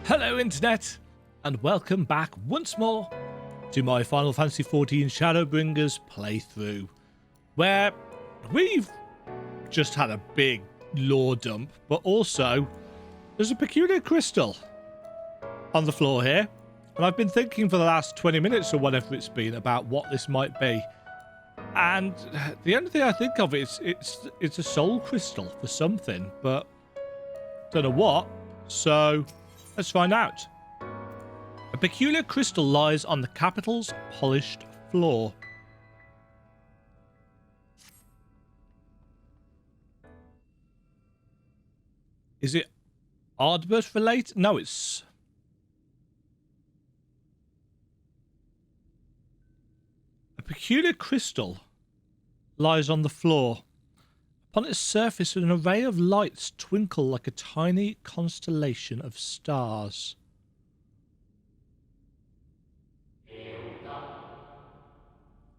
Hello Internet, and welcome back once more to my Final Fantasy XIV Shadowbringers playthrough, where we've just had a big lore dump, but also there's a peculiar crystal on the floor here, and I've been thinking for the last 20 minutes or whatever it's been about what this might be, and the only thing I think of is it's a soul crystal for something, but don't know what, so let's find out. A peculiar crystal lies on the capital's polished floor. Is it Ardbert related? No, it's... A peculiar crystal lies on the floor. Upon its surface, an array of lights twinkle like a tiny constellation of stars.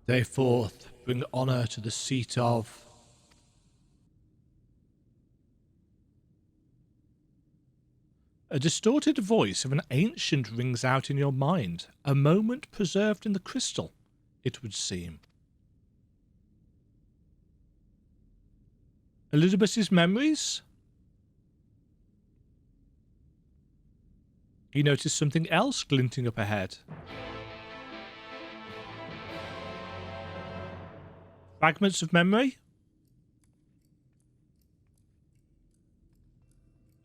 Day forth, bring honour to the seat of... A distorted voice of an ancient rings out in your mind, a moment preserved in the crystal, it would seem. Elizabeth's memories? You notice something else glinting up ahead. Fragments of memory?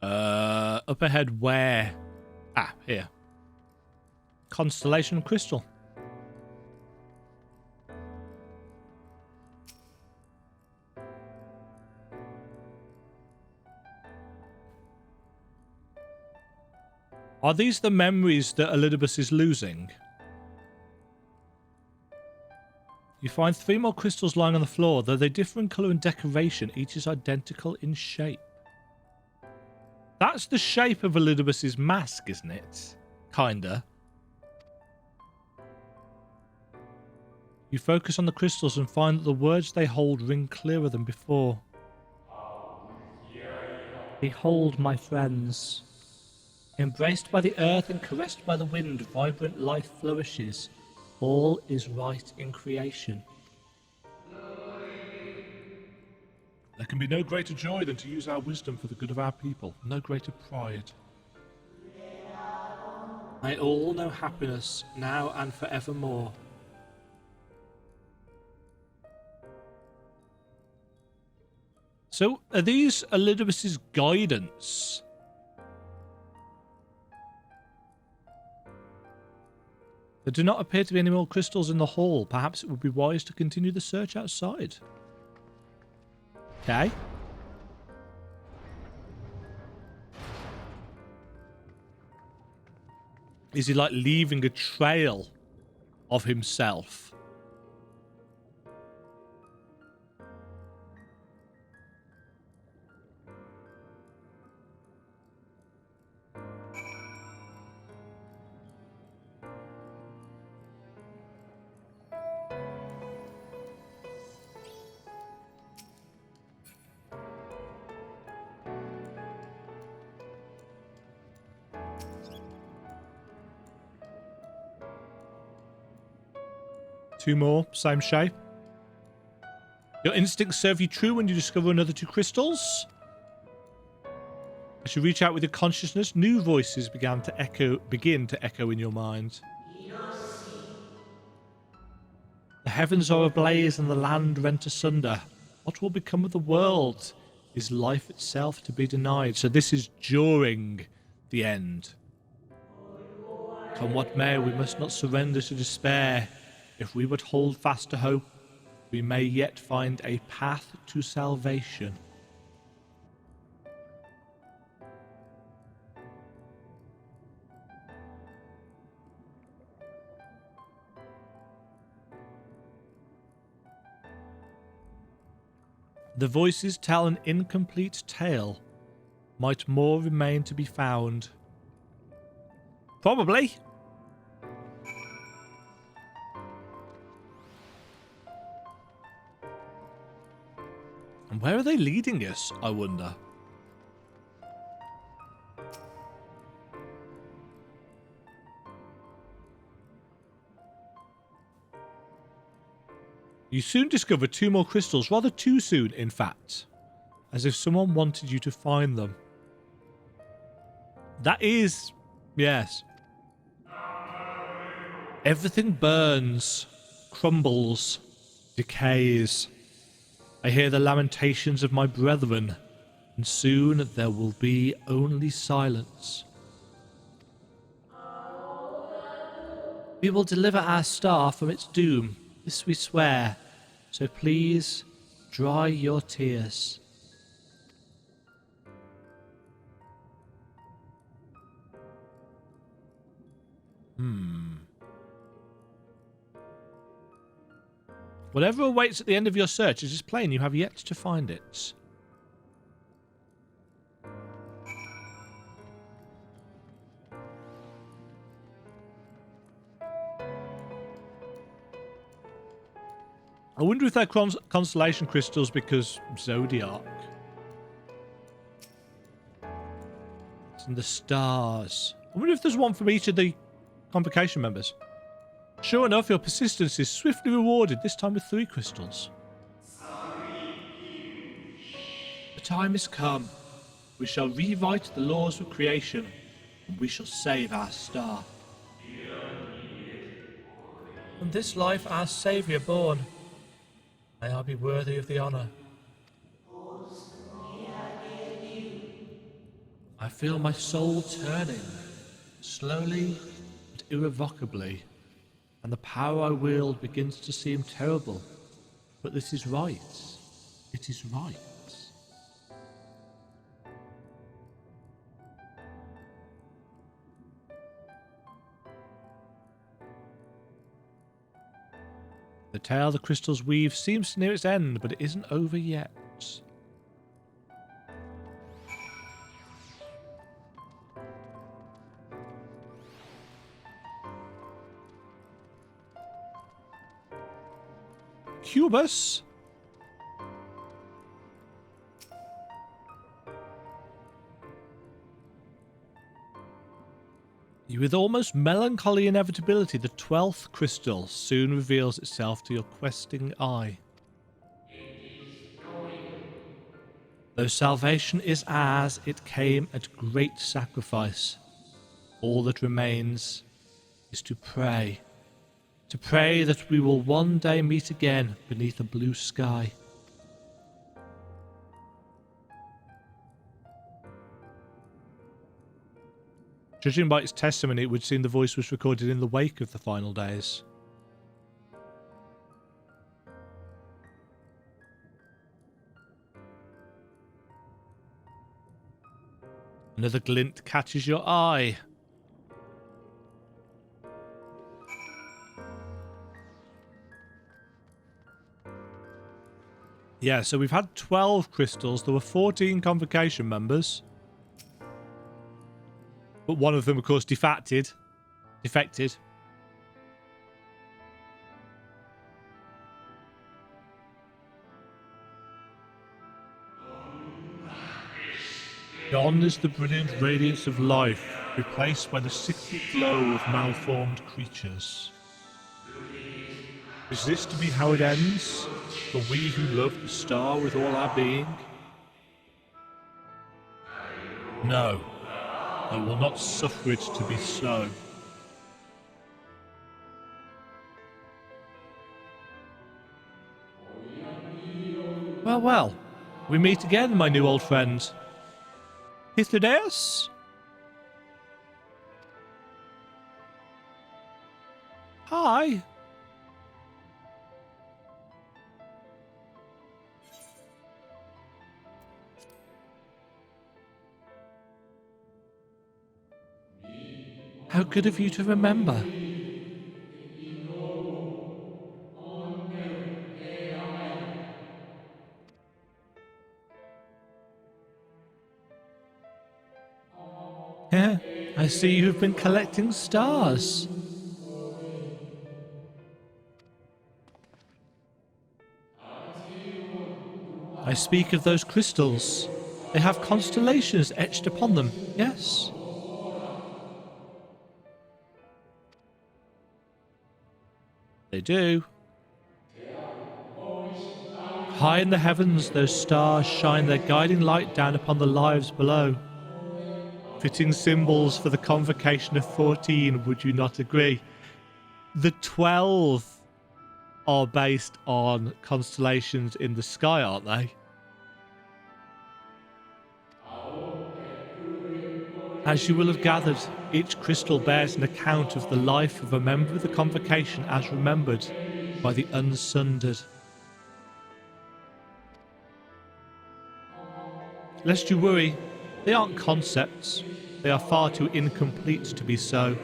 Up ahead where? Ah, here. Constellation crystal. Are these the memories that Elizabeth is losing? You find 3 more crystals lying on the floor, though they differ in colour and decoration. Each is identical in shape. That's the shape of Elizabeth's mask, isn't it? Kinda. You focus on the crystals and find that the words they hold ring clearer than before. Behold, my friends. Embraced by the earth and caressed by the wind, vibrant life flourishes. All is right in creation. There can be no greater joy than to use our wisdom for the good of our people. No greater pride. May all know happiness, now and forevermore. So, are these Elizabeth's guidance? There do not appear to be any more crystals in the hall. Perhaps it would be wise to continue the search outside. Okay. Is he like leaving a trail of himself? Two more, same shape. Your instincts serve you true when you discover another 2 crystals. As you reach out with your consciousness, new voices begin to echo in your mind. The heavens are ablaze and the land rent asunder. What will become of the world? Is life itself to be denied? So this is during the end. Come what may, we must not surrender to despair. If we but hold fast to hope, we may yet find a path to salvation. The voices tell an incomplete tale. Might more remain to be found? Probably. And where are they leading us, I wonder? You soon discover 2 more crystals, rather too soon, in fact. As if someone wanted you to find them. That is... yes. Everything burns, crumbles, decays. I hear the lamentations of my brethren, and soon there will be only silence. We will deliver our star from its doom, this we swear, so please dry your tears. Whatever awaits at the end of your search is plain, you have yet to find it. I wonder if they're constellation crystals because Zodiac. It's in the stars. I wonder if there's one from each of the convocation members. Sure enough, your persistence is swiftly rewarded, this time with 3 crystals. The time is come. We shall rewrite the laws of creation, and we shall save our star. From this life our Saviour born, may I be worthy of the honour. I feel my soul turning, slowly but irrevocably, and the power I wield begins to seem terrible. But this is right. It is right. The tale the crystals weave seems to near its end, but it isn't over yet. Cubus. With almost melancholy inevitability, the 12th crystal soon reveals itself to your questing eye. Though salvation is ours, it came at great sacrifice. All that remains is to pray. To pray that we will one day meet again beneath a blue sky. Judging by its testimony, it would seem the voice was recorded in the wake of the final days. Another glint catches your eye. Yeah, so we've had 12 crystals. There were 14 convocation members. But one of them, of course, defected. Gone is the brilliant radiance of life, replaced by the sickly glow of malformed creatures. Is this to be how it ends? For we who love the star with all our being? No, I will not suffer it to be so. Well, well, we meet again, my new old friend. Hythlodaeus? Hi. How good of you to remember. Yeah, I see you've been collecting stars. I speak of those crystals. They have constellations etched upon them, yes? They do. High in the heavens, those stars shine their guiding light down upon the lives below. Fitting symbols for the convocation of 14, would you not agree? The 12 are based on constellations in the sky, aren't they? As you will have gathered, each crystal bears an account of the life of a member of the convocation as remembered by the unsundered. Lest you worry, they aren't concepts. They are far too incomplete to be so.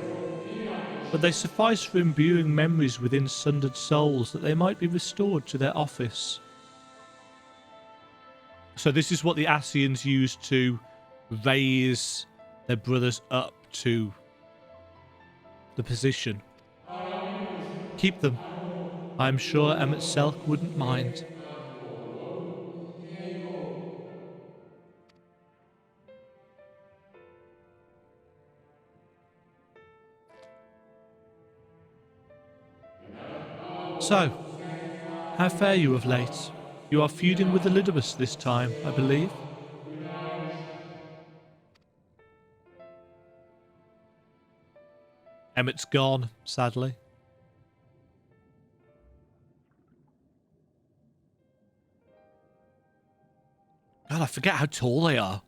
But they suffice for imbuing memories within sundered souls that they might be restored to their office. So this is what the Ascians used to raise their brothers up to the position. Keep them. I'm sure Emmett Selk wouldn't mind. So, how fare you of late? You are feuding with Elidibus this time, I believe. Emmett's gone, sadly. God, I forget how tall they are.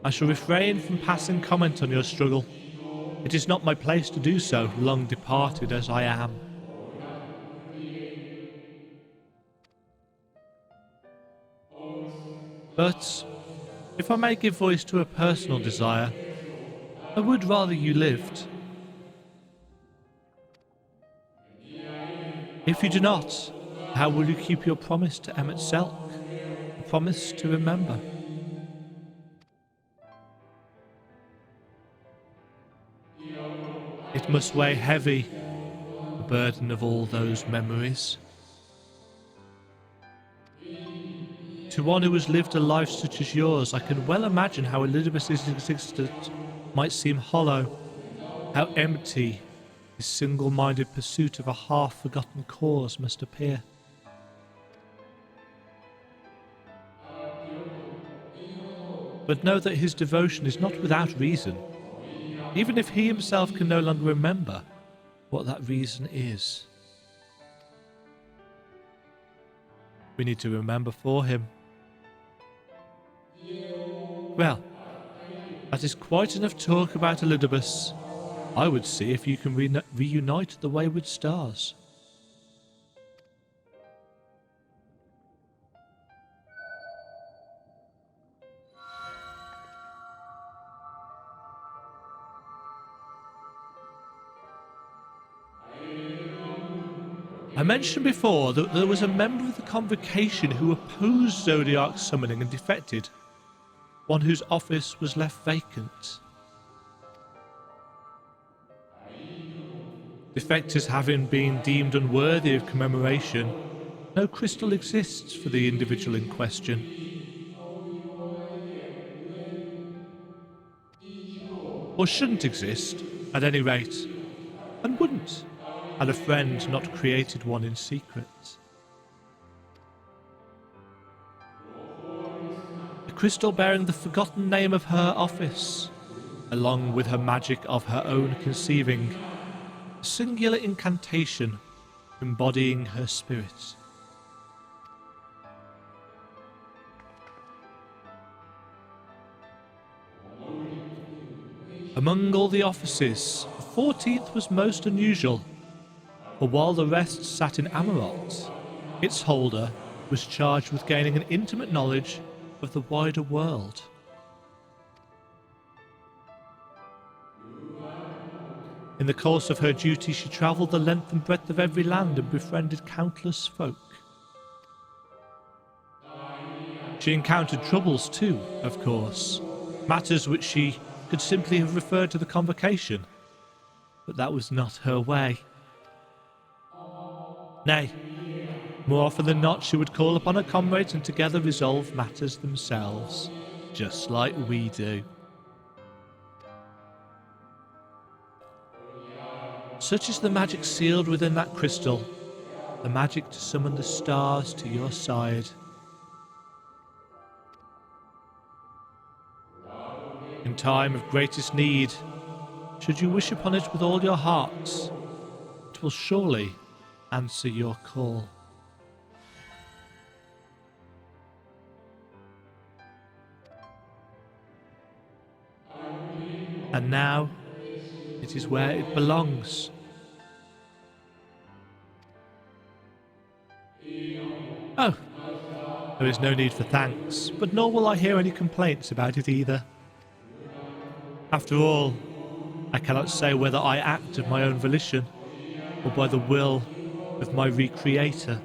I shall refrain from passing comment on your struggle. It is not my place to do so, long departed as I am. But, if I may give voice to a personal desire, I would rather you lived. If you do not, how will you keep your promise to Emmett Selk? A promise to remember. It must weigh heavy, the burden of all those memories. To one who has lived a life such as yours, I can well imagine how Elidibus's existence might seem hollow, how empty his single-minded pursuit of a half-forgotten cause must appear. But know that his devotion is not without reason, even if he himself can no longer remember what that reason is. We need to remember for him. Well, that is quite enough talk about Elidibus. I would see if you can reunite the wayward stars. I mentioned before that there was a member of the convocation who opposed Zodiac's summoning and defected, one whose office was left vacant. Defectors having been deemed unworthy of commemoration, no crystal exists for the individual in question. Or shouldn't exist, at any rate, and wouldn't, had a friend not created one in secret. A crystal bearing the forgotten name of her office, along with her magic of her own conceiving, a singular incantation embodying her spirit. Among all the offices, the 14th was most unusual, for while the rest sat in Halmarut, its holder was charged with gaining an intimate knowledge of the wider world. In the course of her duty, she travelled the length and breadth of every land and befriended countless folk. She encountered troubles too, of course, matters which she could simply have referred to the convocation, but that was not her way. Nay, more often than not she would call upon her comrades and together resolve matters themselves, just like we do. Such is the magic sealed within that crystal, the magic to summon the stars to your side. In time of greatest need, should you wish upon it with all your hearts, it will surely answer your call. And now, it is where it belongs. Oh, there is no need for thanks, but nor will I hear any complaints about it either. After all, I cannot say whether I act of my own volition, or by the will of my recreator.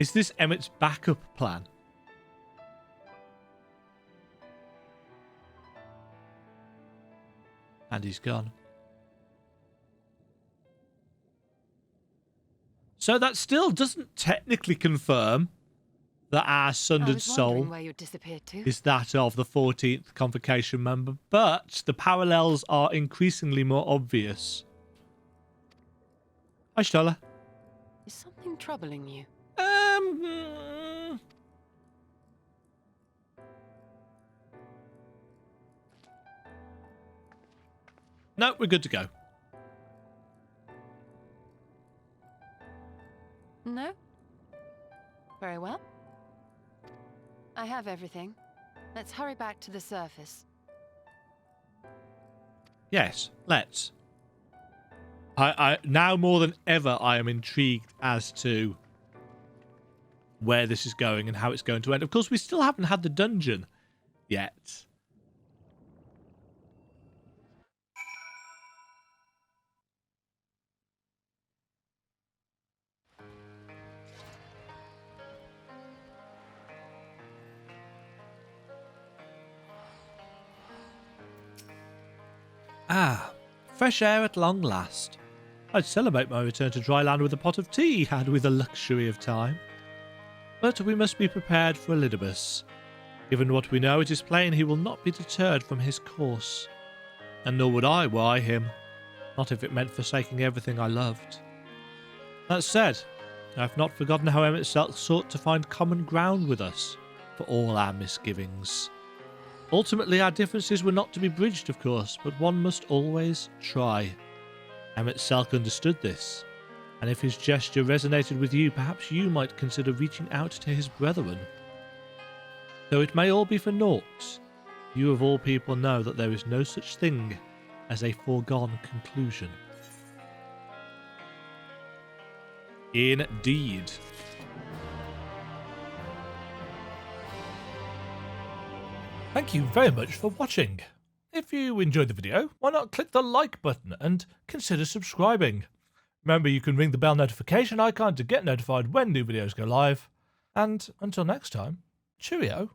Is this Emmett's backup plan? And he's gone. So that still doesn't technically confirm that our sundered soul is that of the 14th convocation member, but the parallels are increasingly more obvious. Hi, Stola. Is something troubling you? No, we're good to go. No? Very well. I have everything. Let's hurry back to the surface. Yes, let's. I now more than ever I am intrigued as to where this is going and how it's going to end. Of course, we still haven't had the dungeon yet. Ah, fresh air at long last. I'd celebrate my return to dry land with a pot of tea, had we the luxury of time. But we must be prepared for Elidibus. Given what we know, it is plain he will not be deterred from his course. And nor would I why him, not if it meant forsaking everything I loved. That said, I have not forgotten how Emmett sought to find common ground with us, for all our misgivings. Ultimately, our differences were not to be bridged, of course, but one must always try. Emmett Selk understood this, and if his gesture resonated with you, perhaps you might consider reaching out to his brethren. Though it may all be for naught, you of all people know that there is no such thing as a foregone conclusion. Indeed. Thank you very much for watching. If you enjoyed the video, why not click the like button and consider subscribing. Remember, you can ring the bell notification icon to get notified when new videos go live. And until next time, cheerio.